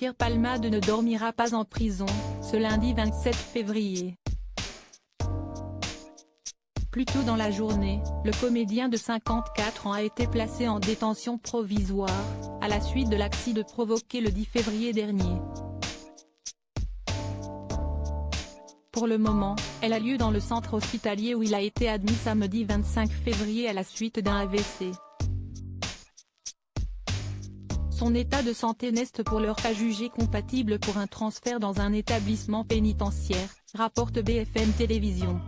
Pierre Palmade ne dormira pas en prison, ce lundi 27 février. Plus tôt dans la journée, le comédien de 54 ans a été placé en détention provisoire, à la suite de l'accident provoqué le 10 février dernier. Pour le moment, elle a lieu dans le centre hospitalier où il a été admis samedi 25 février à la suite d'un AVC. Son état de santé n'est pour l'heure pas jugé compatible pour un transfert dans un établissement pénitentiaire, rapporte BFM Télévision.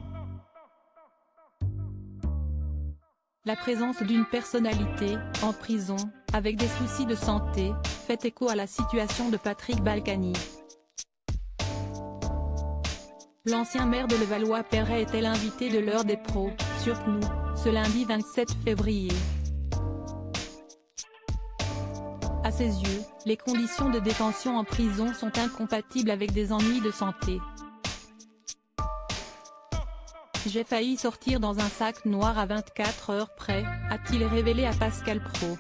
La présence d'une personnalité, en prison, avec des soucis de santé, fait écho à la situation de Patrick Balkany. L'ancien maire de Levallois-Perret était l'invité de l'heure des pros, sur CNOU, ce lundi 27 février. À ses yeux, les conditions de détention en prison sont incompatibles avec des ennuis de santé. J'ai failli sortir dans un sac noir à 24 heures près, a-t-il révélé à Pascal Praud.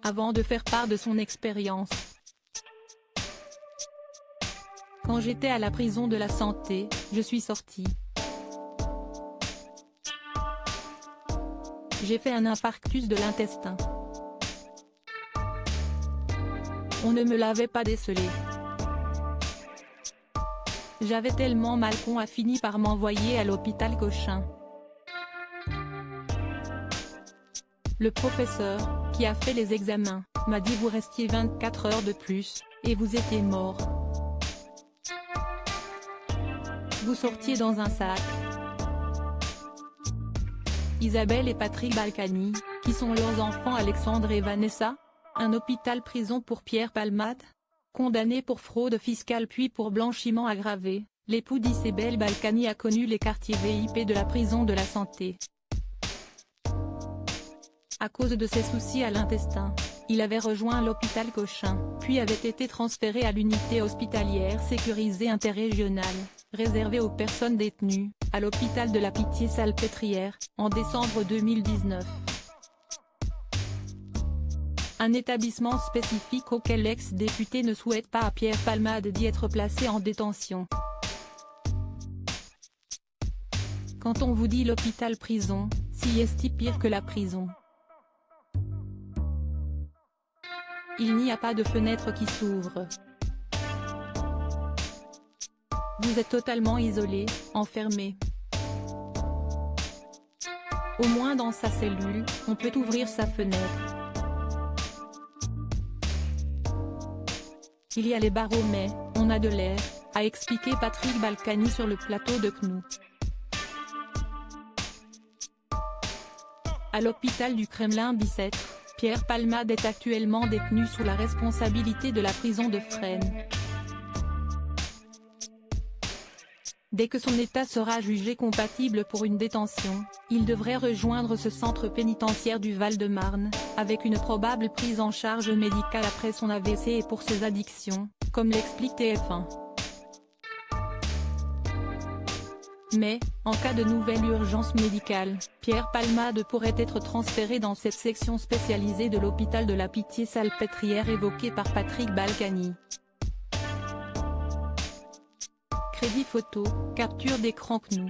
Avant de faire part de son expérience. Quand j'étais à la prison de la santé, je suis sorti. J'ai fait un infarctus de l'intestin. On ne me l'avait pas décelé. J'avais tellement mal qu'on a fini par m'envoyer à l'hôpital Cochin. Le professeur, qui a fait les examens, m'a dit vous restiez 24 heures de plus, et vous étiez mort. Vous sortiez dans un sac. Isabelle et Patrick Balkany, qui sont leurs enfants Alexandre et Vanessa, un hôpital-prison pour Pierre Palmade. Condamné pour fraude fiscale puis pour blanchiment aggravé, l'époux d'Isabelle Balkany a connu les quartiers VIP de la prison de la santé. À cause de ses soucis à l'intestin, il avait rejoint l'hôpital Cochin, puis avait été transféré à l'unité hospitalière sécurisée interrégionale, réservée aux personnes détenues, à l'hôpital de la Pitié-Salpêtrière, en décembre 2019. Un établissement spécifique auquel l'ex-député ne souhaite pas à Pierre Palmade d'y être placé en détention. Quand on vous dit l'hôpital-prison, si est-il pire que la prison? Il n'y a pas de fenêtre qui s'ouvre. Vous êtes totalement isolé, enfermé. Au moins dans sa cellule, on peut ouvrir sa fenêtre. Il y a les barreaux mais, on a de l'air, a expliqué Patrick Balkany sur le plateau de CNOU. À l'hôpital du Kremlin-Bicêtre, Pierre Palmade est actuellement détenu sous la responsabilité de la prison de Fresnes. Dès que son état sera jugé compatible pour une détention, il devrait rejoindre ce centre pénitentiaire du Val-de-Marne, avec une probable prise en charge médicale après son AVC et pour ses addictions, comme l'explique TF1. Mais, en cas de nouvelle urgence médicale, Pierre Palmade pourrait être transféré dans cette section spécialisée de l'hôpital de la Pitié-Salpêtrière évoquée par Patrick Balkany. Crédit photo, capture d'écran CNOU.